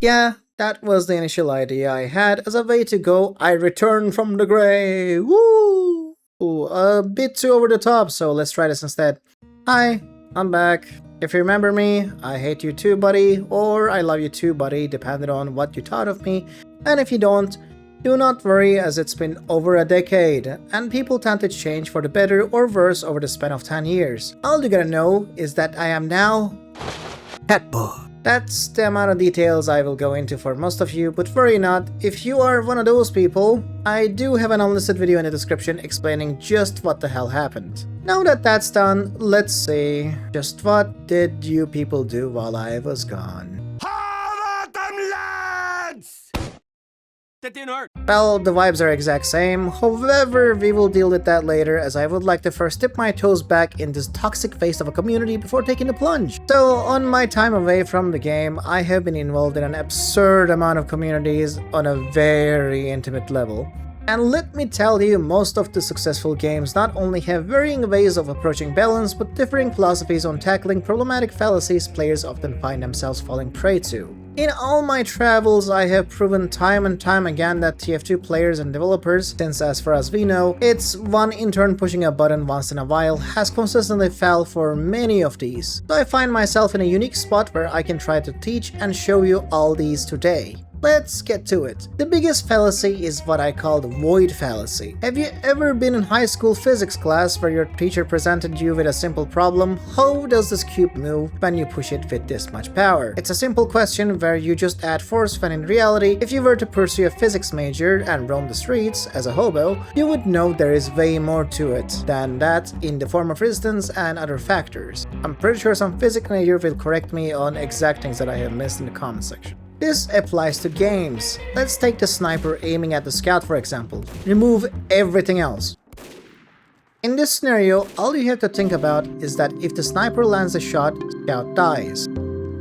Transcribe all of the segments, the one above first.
Yeah, that was the initial idea I had. As a way to go, I return from the grave. Woo! Ooh, a bit too over the top, so let's try this instead. Hi, I'm back. If you remember me, I hate you too, buddy, or I love you too, buddy, depending on what you thought of me. And if you don't, do not worry, as it's been over a decade, and people tend to change for the better or worse over the span of 10 years. All you gotta know is that I am now Pet Boy. That's the amount of details I will go into for most of you, but worry not, if you are one of those people, I do have an unlisted video in the description explaining just what the hell happened. Now that that's done, let's see, just what did you people do while I was gone? Well, the vibes are exact same, however, we will deal with that later, as I would like to first dip my toes back in this toxic phase of a community before taking the plunge. So, on my time away from the game, I have been involved in an absurd amount of communities on a very intimate level. And let me tell you, most of the successful games not only have varying ways of approaching balance, but differing philosophies on tackling problematic fallacies players often find themselves falling prey to. In all my travels, I have proven time and time again that TF2 players and developers, since as far as we know, it's one intern pushing a button once in a while, has consistently failed for many of these. So I find myself in a unique spot where I can try to teach and show you all these today. Let's get to it. The biggest fallacy is what I call the void fallacy. Have you ever been in high school physics class where your teacher presented you with a simple problem? How does this cube move when you push it with this much power? It's a simple question where you just add force, when in reality, if you were to pursue a physics major and roam the streets as a hobo, you would know there is way more to it than that in the form of resistance and other factors. I'm pretty sure some physics major will correct me on exact things that I have missed in the comment section. This applies to games. Let's take the sniper aiming at the scout for example. Remove everything else. In this scenario, all you have to think about is that if the sniper lands a shot, scout dies.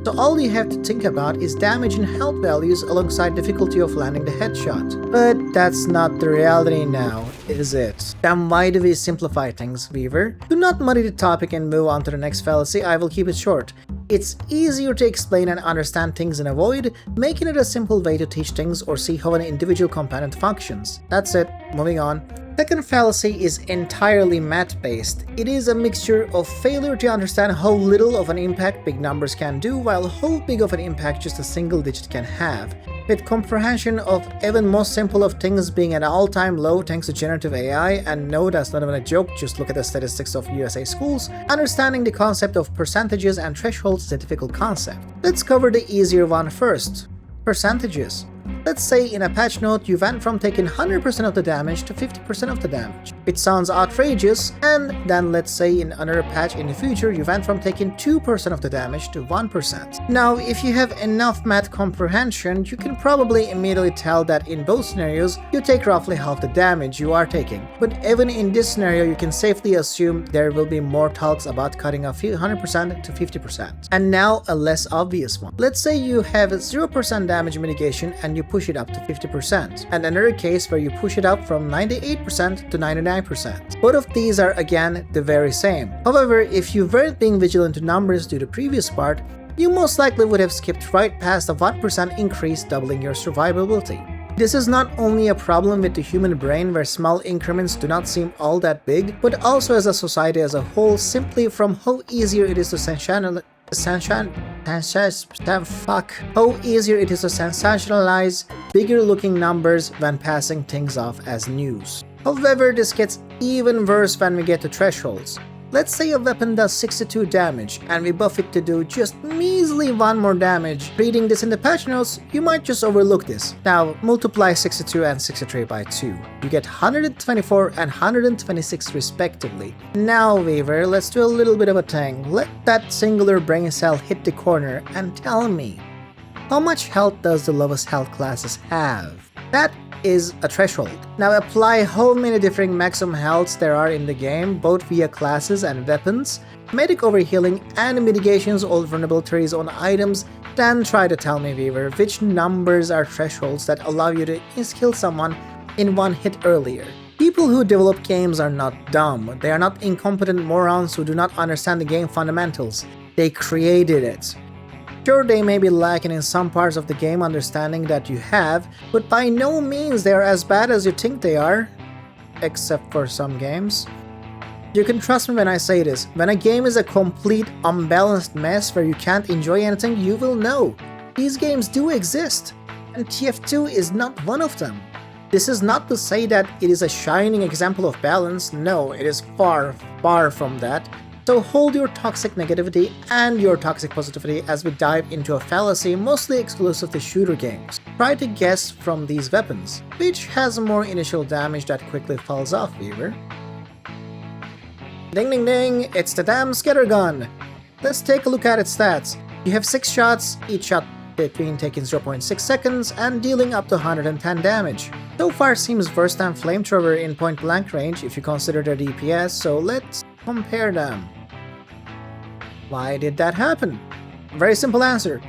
So all you have to think about is damage and health values alongside difficulty of landing the headshot. But that's not the reality now, is it? Then why do we simplify things, Weaver? Do not muddy the topic and move on to the next fallacy, I will keep it short. It's easier to explain and understand things in a void, making it a simple way to teach things or see how an individual component functions. That's it, moving on. Second fallacy is entirely math-based. It is a mixture of failure to understand how little of an impact big numbers can do, while how big of an impact just a single digit can have, with comprehension of even most simple of things being at an all-time low thanks to generative AI, and no, that's not even a joke, just look at the statistics of USA schools. Understanding the concept of percentages and thresholds is a difficult concept. Let's cover the easier one first. Percentages. Let's say in a patch note you went from taking 100% of the damage to 50% of the damage. It sounds outrageous, and then let's say in another patch in the future you went from taking 2% of the damage to 1%. Now, if you have enough math comprehension, you can probably immediately tell that in both scenarios you take roughly half the damage you are taking. But even in this scenario, you can safely assume there will be more talks about cutting a 100% to 50%. And now a less obvious one. Let's say you have 0% damage mitigation and you push it up to 50%, and another case where you push it up from 98% to 99%. Both of these are again the very same. However, if you weren't being vigilant to numbers due to the previous part, you most likely would have skipped right past the 1% increase, doubling your survivability. This is not only a problem with the human brain where small increments do not seem all that big, but also as a society as a whole, simply from how easier it is to sensationalize bigger looking numbers when passing things off as news. However, this gets even worse when we get to thresholds. Let's say a weapon does 62 damage and we buff it to do just measly 1 more damage. Reading this in the patch notes, you might just overlook this. Now multiply 62 and 63 by 2. You get 124 and 126 respectively. Now Weaver, let's do a little bit of a thing. Let that singular brain cell hit the corner and tell me, how much health does the lowest health classes have? That is a threshold. Now apply how many different maximum healths there are in the game, both via classes and weapons, medic overhealing and mitigations, all vulnerabilities on items, then try to tell me, Weaver, which numbers are thresholds that allow you to kill someone in one hit earlier. People who develop games are not dumb. They are not incompetent morons who do not understand the game fundamentals. They created it. Sure, they may be lacking in some parts of the game understanding that you have, but by no means they are as bad as you think they are, except for some games. You can trust me when I say this, when a game is a complete unbalanced mess where you can't enjoy anything, you will know. These games do exist, and TF2 is not one of them. This is not to say that it is a shining example of balance, no, it is far, far from that. So hold your toxic negativity and your toxic positivity as we dive into a fallacy mostly exclusive to shooter games. Try to guess from these weapons, which has more initial damage that quickly falls off, viewer. Ding ding ding, it's the damn scatter gun! Let's take a look at its stats. You have 6 shots, each shot between taking 0.6 seconds and dealing up to 110 damage. So far seems worse than Flamethrower in point blank range if you consider their DPS, so let's compare them. Why did that happen? Very simple answer.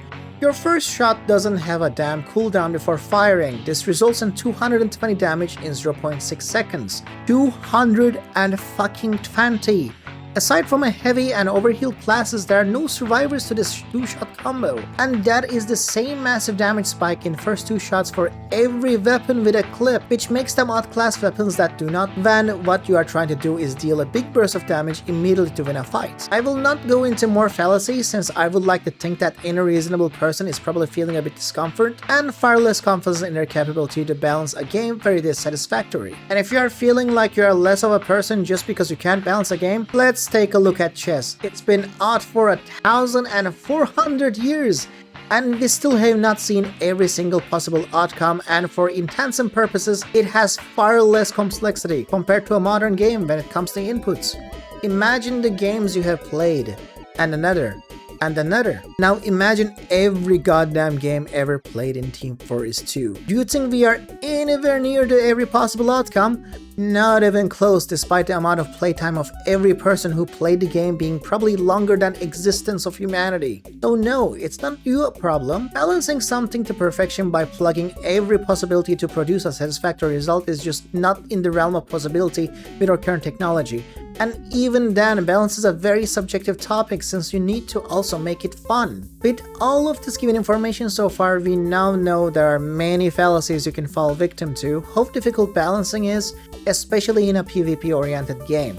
Your first shot doesn't have a damn cooldown before firing. This results in 220 damage in 0.6 seconds. 220! Aside from a heavy and overhealed classes, there are no survivors to this 2-shot combo. And that is the same massive damage spike in first 2 shots for every weapon with a clip, which makes them outclass weapons that do not. Then what you are trying to do is deal a big burst of damage immediately to win a fight. I will not go into more fallacies since I would like to think that any reasonable person is probably feeling a bit discomfort and far less confidence in their capability to balance a game very dissatisfactory. And if you are feeling like you are less of a person just because you can't balance a game, let's take a look at chess. It's been out for 1,400 years, and we still have not seen every single possible outcome, and for intents and purposes, it has far less complexity compared to a modern game when it comes to inputs. Imagine the games you have played, and another, and another. Now imagine every goddamn game ever played in Team Fortress 2. Do you think we are anywhere near to every possible outcome? Not even close, despite the amount of playtime of every person who played the game being probably longer than existence of humanity. So no, it's not your problem. Balancing something to perfection by plugging every possibility to produce a satisfactory result is just not in the realm of possibility with our current technology. And even then, balance is a very subjective topic since you need to also make it fun. With all of this given information so far, we now know there are many fallacies you can fall victim to, how difficult balancing is, especially in a PvP-oriented game.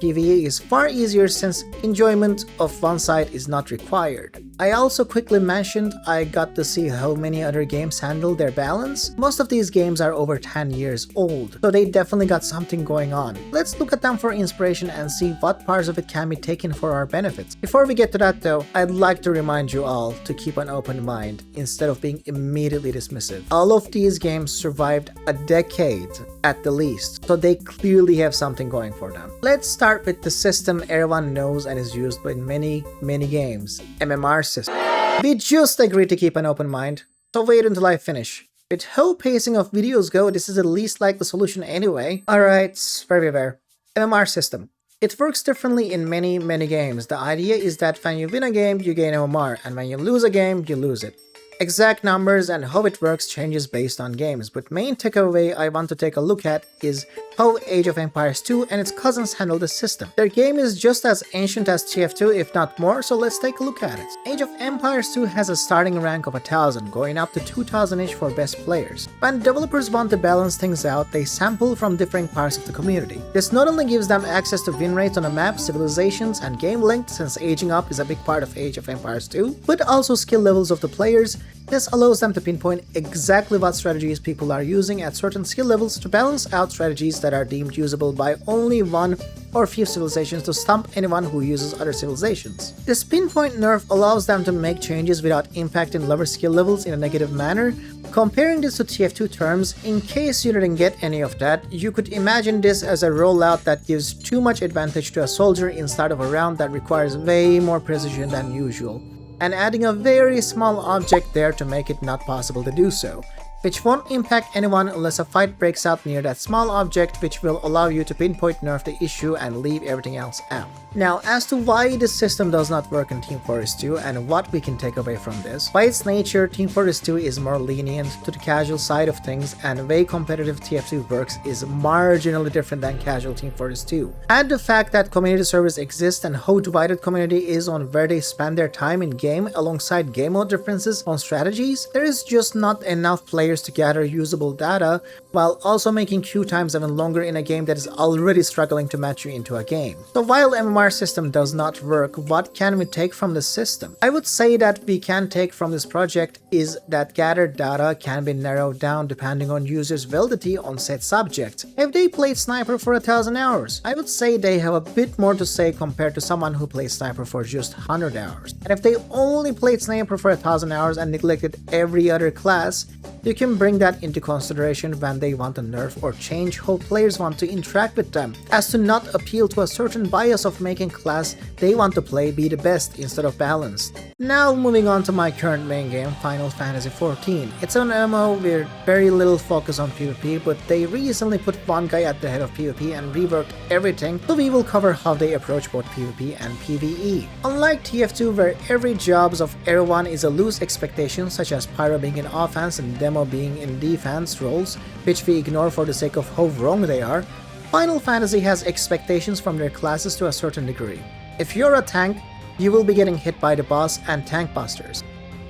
PvE is far easier since enjoyment of one side is not required. I also quickly mentioned I got to see how many other games handle their balance. Most of these games are over 10 years old, so they definitely got something going on. Let's look at them for inspiration and see what parts of it can be taken for our benefits. Before we get to that though, I'd like to remind you all to keep an open mind instead of being immediately dismissive. All of these games survived a decade at the least, so they clearly have something going for them. Let's start with the system everyone knows and is used in many games, MMR system. We just agreed to keep an open mind, so wait until I finish. With how pacing of videos go, this is at least like the solution anyway. Alright, very fair. MMR system. It works differently in many games. The idea is that when you win a game, you gain MMR, and when you lose a game, you lose it. Exact numbers and how it works changes based on games, but main takeaway I want to take a look at is how Age of Empires 2 and its cousins handle the system. Their game is just as ancient as TF2 if not more, so let's take a look at it. Age of Empires 2 has a starting rank of 1000, going up to 2000-ish for best players. When developers want to balance things out, they sample from different parts of the community. This not only gives them access to win rates on a map, civilizations, and game length since aging up is a big part of Age of Empires 2, but also skill levels of the players. This allows them to pinpoint exactly what strategies people are using at certain skill levels to balance out strategies that are deemed usable by only one or few civilizations to stump anyone who uses other civilizations. This pinpoint nerf allows them to make changes without impacting lower skill levels in a negative manner. Comparing this to TF2 terms, in case you didn't get any of that, you could imagine this as a rollout that gives too much advantage to a soldier instead of a round that requires way more precision than usual, and adding a very small object there to make it not possible to do so. which won't impact anyone unless a fight breaks out near that small object, which will allow you to pinpoint nerf the issue and leave everything else out. Now, as to why this system does not work in Team Fortress 2 and what we can take away from this, by its nature, Team Fortress 2 is more lenient to the casual side of things, and the way competitive TF2 works is marginally different than casual Team Fortress 2. Add the fact that community servers exist and how divided community is on where they spend their time in game alongside game mode differences on strategies, there is just not enough players to gather usable data, while also making queue times even longer in a game that is already struggling to match you into a game. So while MMR system does not work, what can we take from the system? I would say that we can take from this project is that gathered data can be narrowed down depending on users' validity on said subject. If they played Sniper for 1000 hours, I would say they have a bit more to say compared to someone who plays Sniper for just 100 hours. And if they only played Sniper for 1000 hours and neglected every other class, you can bring that into consideration when they want to nerf or change how players want to interact with them, as to not appeal to a certain bias of making class they want to play be the best instead of balanced. Now moving on to my current main game, Final Fantasy XIV. It's an MMO with very little focus on PvP, but they recently put one guy at the head of PvP and reworked everything, so we will cover how they approach both PvP and PvE. Unlike TF2, where every jobs of everyone is a loose expectation, such as Pyro being in offense and Demo being in defense roles, which we ignore for the sake of how wrong they are, Final Fantasy has expectations from their classes to a certain degree. If you're a tank, you will be getting hit by the boss and tank busters.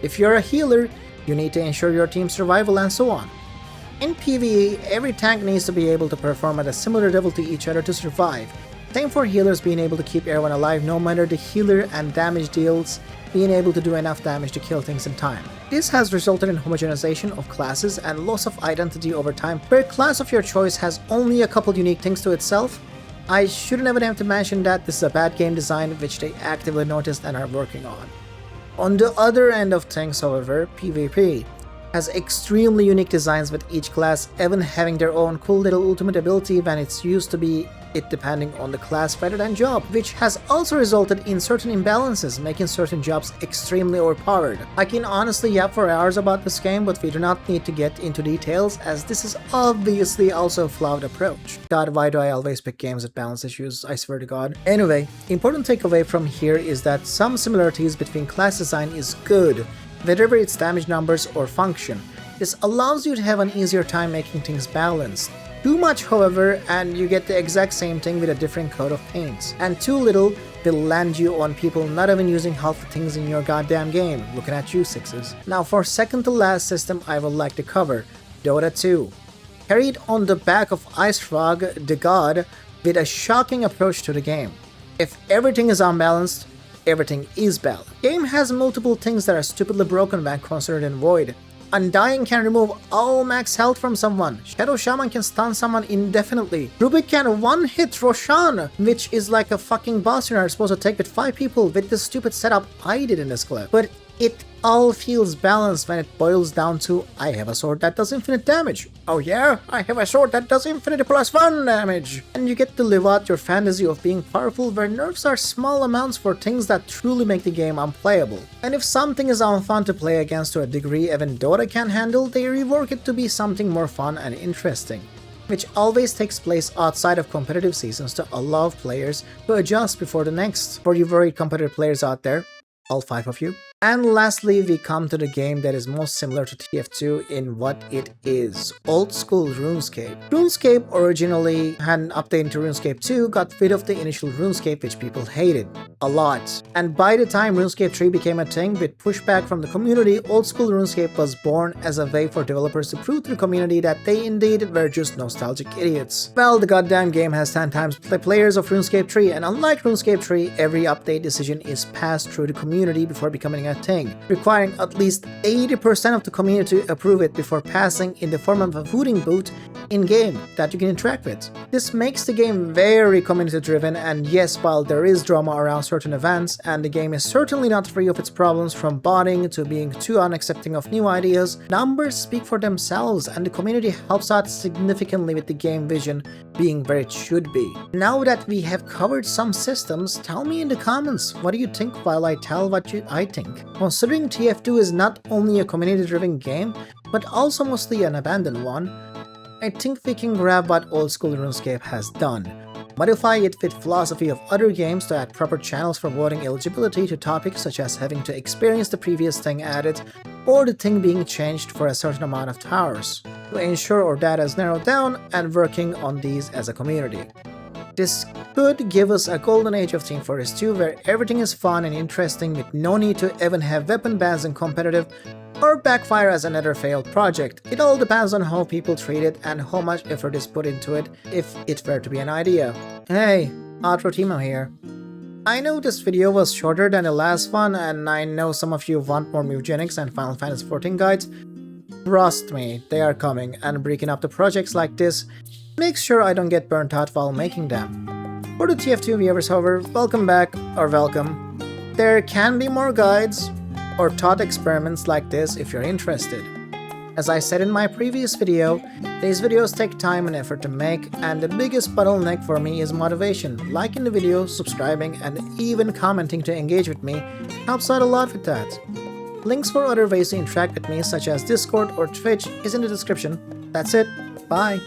If you're a healer, you need to ensure your team's survival and so on. In PvE, every tank needs to be able to perform at a similar level to each other to survive. Same for healers being able to keep everyone alive no matter the healer, and damage deals being able to do enough damage to kill things in time. This has resulted in homogenization of classes and loss of identity over time, where a class of your choice has only a couple unique things to itself. I shouldn't even have to mention that this is a bad game design which they actively noticed and are working on. On the other end of things, however, PvP has extremely unique designs with each class even having their own cool little ultimate ability when it's used to be it depending on the class rather than job, which has also resulted in certain imbalances, making certain jobs extremely overpowered. I can honestly yap for hours about this game, but we do not need to get into details as this is obviously also a flawed approach. God, why do I always pick games with balance issues, I swear to God. Anyway, important takeaway from here is that some similarities between class design is good, whether it's damage numbers or function. This allows you to have an easier time making things balanced. Too much, however, and you get the exact same thing with a different coat of paints. And too little will land you on people not even using half the things in your goddamn game. Looking at you, sixes. Now for second to last system I would like to cover, Dota 2. Carried on the back of IceFrog, the god, with a shocking approach to the game. If everything is unbalanced, everything is balanced. Game has multiple things that are stupidly broken when considered in Void. Undying can remove all max health from someone. Shadow Shaman can stun someone indefinitely. Rubik can one-hit Roshan, which is like a fucking boss you are supposed to take with 5 people with this stupid setup I did in this clip. But it all feels balanced when it boils down to, I have a sword that does infinite damage. Oh yeah, I have a sword that does infinity +1 damage. And you get to live out your fantasy of being powerful where nerfs are small amounts for things that truly make the game unplayable. And if something is unfun to play against to a degree even Dota can handle, they rework it to be something more fun and interesting, which always takes place outside of competitive seasons to allow players to adjust before the next. For you worried competitive players out there, all 5 of you. And lastly, we come to the game that is most similar to TF2 in what it is, old school RuneScape. RuneScape originally had an update into RuneScape 2, got rid of the initial RuneScape which people hated a lot. And by the time RuneScape 3 became a thing with pushback from the community, old school RuneScape was born as a way for developers to prove to the community that they indeed were just nostalgic idiots. Well, the goddamn game has 10 times the players of RuneScape 3, and unlike RuneScape 3, every update decision is passed through the community before becoming a thing, requiring at least 80% of the community to approve it before passing in the form of a voting booth in-game that you can interact with. This makes the game very community-driven, and yes, while there is drama around certain events, and the game is certainly not free of its problems from botting to being too unaccepting of new ideas, numbers speak for themselves, and the community helps out significantly with the game vision being where it should be. Now that we have covered some systems, tell me in the comments, what do you think while I tell what I think? Considering TF2 is not only a community-driven game, but also mostly an abandoned one, I think we can grab what old school RuneScape has done, modify it with philosophy of other games to add proper channels for voting eligibility to topics such as having to experience the previous thing added, or the thing being changed for a certain amount of towers, to ensure our data is narrowed down and working on these as a community. This could give us a golden age of Team Fortress 2 where everything is fun and interesting with no need to even have weapon bans in competitive, or backfire as another failed project. It all depends on how people treat it and how much effort is put into it, if it were to be an idea. Hey, Outro Teemo here. I know this video was shorter than the last one, and I know some of you want more Mugenics and Final Fantasy XIV guides. Trust me, they are coming, and breaking up the projects like this makes sure I don't get burnt out while making them. For the TF2 viewers, however, welcome back, or welcome. There can be more guides or thought experiments like this if you're interested. As I said in my previous video, these videos take time and effort to make, and the biggest bottleneck for me is motivation. Liking the video, subscribing, and even commenting to engage with me helps out a lot with that. Links for other ways to interact with me such as Discord or Twitch is in the description. That's it, bye!